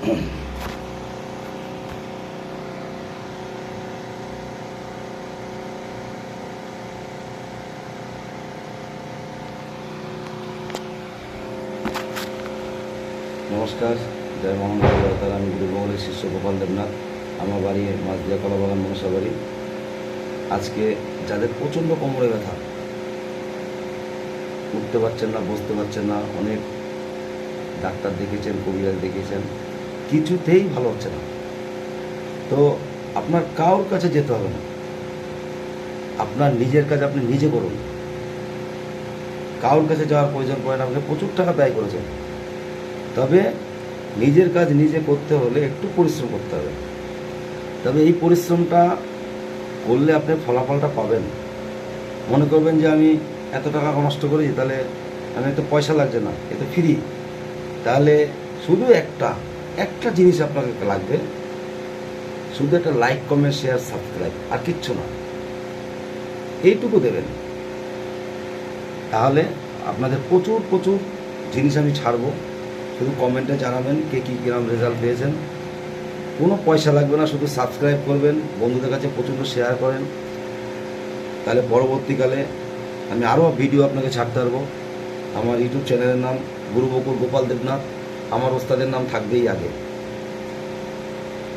নমস্কার, জয় মহানগর। আমি গুরুবঙ্গলের শিষ্য গোপাল দেবনাথ। আমার বাড়ি মাঝদিয়া কলাবাগান মনসা বাড়ি। আজকে যাদের প্রচণ্ড কোমরে ব্যথা, উঠতে পারছেন না, বসতে পারছেন না, অনেক ডাক্তার দেখেছেন, কবিরাজ দেখেছেন, কিছুতেই ভালো হচ্ছে না, তো আপনার কারোর কাছে যেতে হবে না, আপনার নিজের কাজ আপনি নিজে করুন। কারোর কাছে যাওয়ার প্রয়োজন পড়ে না। আপনি প্রচুর টাকা ব্যয় করেছেন, তবে নিজের কাজ নিজে করতে হলে একটু পরিশ্রম করতে হবে। তবে এই পরিশ্রমটা করলে আপনি ফলাফলটা পাবেন। মনে করবেন যে আমি এত টাকা নষ্ট করেছি, তাহলে আমি এত পয়সা লাগছে না, এ তো ফ্রি। তাহলে শুধু একটা জিনিস আপনাকে লাগবে, শুধু একটা লাইক, কমেন্ট, শেয়ার, সাবস্ক্রাইব, আর কিচ্ছু না। এইটুকু দেবেন, তাহলে আপনাদের প্রচুর প্রচুর জিনিস আমি ছাড়বো। শুধু কমেন্টে জানাবেন কে কী কিরম রেজাল্ট পেয়েছেন। কোনো পয়সা লাগবে না, শুধু সাবস্ক্রাইব করবেন, বন্ধুদের কাছে প্রচণ্ড শেয়ার করেন, তাহলে পরবর্তীকালে আমি আরও ভিডিও আপনাকে ছাড়তে পারবো। আমার ইউটিউব চ্যানেলের নাম গুরুবকুল গোপাল দেবনাথ। আমার ওস্তাদের নাম থাকবেই আগে।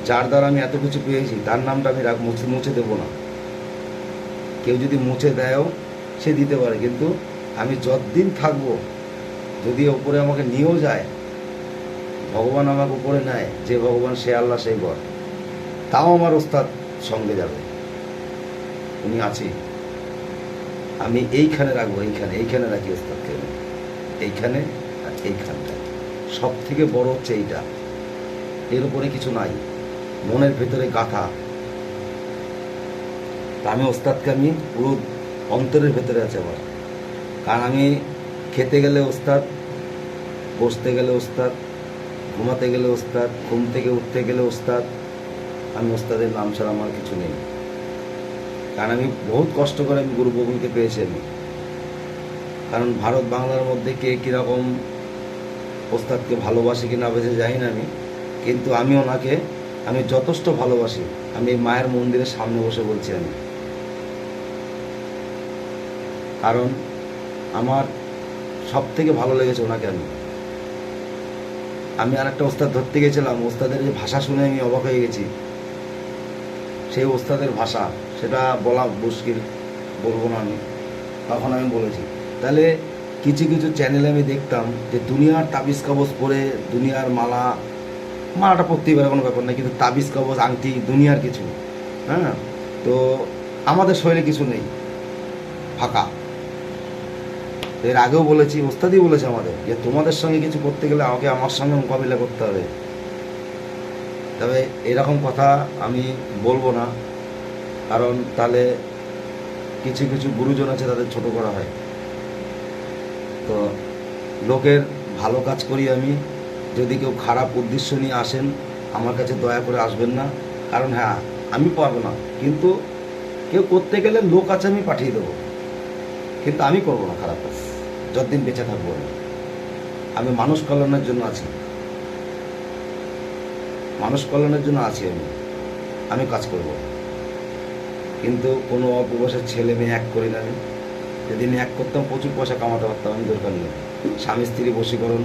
যার দ্বারা আমি এত কিছু পেয়েছি তার নামটা আমি মুছে দেবো না। কেউ যদি মুছে দেয়ও সে দিতে পারে, কিন্তু আমি যতদিন থাকবো, যদি ওপরে আমাকে নিয়েও যায়, ভগবান আমাকে উপরে নেয়, যে ভগবান সে আল্লাহ সেই বর, তাও আমার ওস্তাদ সঙ্গে যাবে, উনি আছি। আমি এইখানে রাখবো, এইখানে রাখি ওস্তাদকে, এইখানে আর এইখানটায়। সব থেকে বড় হচ্ছে এইটা, এর উপরে কিছু নাই, মনের ভেতরে গাথা। আমি ওস্তাদকে আমি পুরো অন্তরের ভেতরে আছে আমার। কারণ আমি খেতে গেলে ওস্তাদ, বসতে গেলে ওস্তাদ, ঘুমাতে গেলে ওস্তাদ, ঘুম থেকে উঠতে গেলে ওস্তাদ। আমি ওস্তাদের নাম ছাড়া আমার কিছু নেই। কারণ আমি বহুত কষ্ট করে আমি গুরু বকুলকে পেয়েছি আমি। কারণ ভারত বাংলার মধ্যে কে কীরকম ওস্তাদকে ভালোবাসি কি না বেশি জানি না আমি, কিন্তু আমি ওনাকে আমি যথেষ্ট ভালোবাসি। আমি এই মায়ের মন্দিরের সামনে বসে বলছি আমি, কারণ আমার সব থেকে ভালো লেগেছে ওনাকে। আমি আর একটা ওস্তাদ ধরতে গেছিলাম, ওস্তাদের যে ভাষা শুনে আমি অবাক হয়ে গেছি। সেই ওস্তাদের ভাষা, সেটা বলা মুশকিল, বলবো না আমি, তখন আমি বলেছি। তাহলে কিছু কিছু চ্যানেলে আমি দেখতাম যে দুনিয়ার তাবিজ কবজ পরে, দুনিয়ার মালাটা পরতেই পারে, কোনো ব্যাপার নেই, কিন্তু তাবিজ কবজ, আংটি, দুনিয়ার কিছু, হ্যাঁ, তো আমাদের শরীরে কিছু নেই, ফাঁকা। এর আগেও বলেছি, ওস্তাদই বলেছে আমাদের, যে তোমাদের সঙ্গে কিছু করতে গেলে আমাকে আমার সঙ্গে মোকাবিলা করতে হবে। তবে এরকম কথা আমি বলবো না, কারণ তাহলে কিছু কিছু গুরুজন আছে, তাদের ছোট করা হয়। তো লোকের ভালো কাজ করি আমি। যদি কেউ খারাপ উদ্দেশ্য নিয়ে আসেন, আমার কাছে দয়া করে আসবেন না। কারণ হ্যাঁ, আমি পারবো না, কিন্তু কেউ করতে গেলে লোক আছে, আমি পাঠিয়ে দেবো, কিন্তু আমি করবো না খারাপ কাজ যতদিন বেঁচে থাকবো। আমি মানুষ কল্যাণের জন্য আছি, মানুষ কল্যাণের জন্য আছি আমি কাজ করব। কিন্তু কোনো অপবাসের ছেলে মেয়ে এক করি না আমি। যদি আমি এক করতাম, প্রচুর পয়সা কামাতে পারতাম আমি, দরকার নেই। স্বামী স্ত্রী বশীকরণ,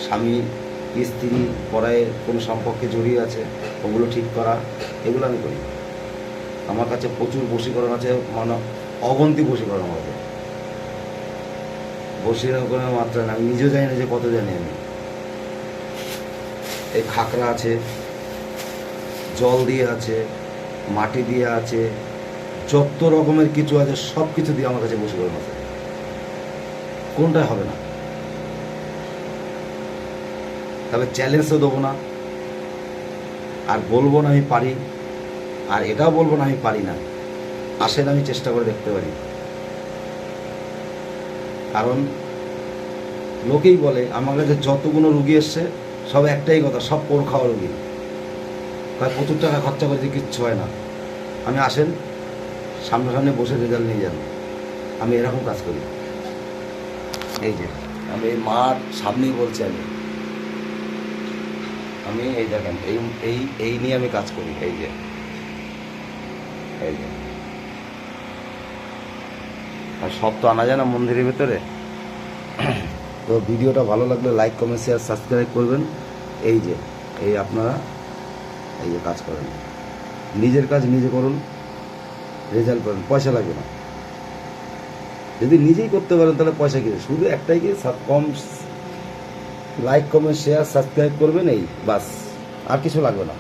স্বামী স্ত্রী পরায় কোনো সম্পর্কে জড়িয়ে আছে, ওগুলো ঠিক করা, এগুলো আমি করি। আমার কাছে প্রচুর বশীকরণ আছে, মানে অগন্তি বশীকরণ আমাদের। বশীকরণের মাত্রা না, আমি নিজেও জানি না যে কত জানি আমি। এই খাকরা আছে, জল দিয়ে আছে, মাটি দিয়ে আছে, যত রকমের কিছু আছে, সব কিছু দিয়ে আমার কাছে বশীকরণ আছে। কোনটাই হবে না। তবে চ্যালেঞ্জও দেবো না, আর বলবো না আমি পারি, আর এটাও বলবো না আমি পারি না। আসেন, আমি চেষ্টা করে দেখতে পারি। কারণ লোকেই বলে আমার কাছে যতগুলো রুগী এসছে, সব একটাই কথা, সব পোর খাওয়া রুগী। তাই প্রচুর টাকা খরচা করে কিচ্ছু হয় না। আমি আসেন, সামনাসামনি বসে রেজাল্ট নিয়ে যান। আমি এরকম কাজ করি। এই যে আমি এই মার সামনেই বলছি, আমি আমি এই দেখেন এই এই এই নিয়ে আমি কাজ করি, এই যে আর সব তো আনা যায় না মন্দিরের ভেতরে। তো ভিডিওটা ভালো লাগলে লাইক কমেন্ট শেয়ার সাবস্ক্রাইব করবেন। এই যে এই আপনারা এই যে কাজ করেন, নিজের কাজ নিজে করুন, রেজাল্ট পাবেন, পয়সা লাগবে না। যদি নিজেই করতে পারেন তাহলে পয়সা কি, শুধু একটাই কি কম লাইক কমেন্ট শেয়ার সাবস্ক্রাইব করবেন, এই বাস, আর কিছু লাগবে না।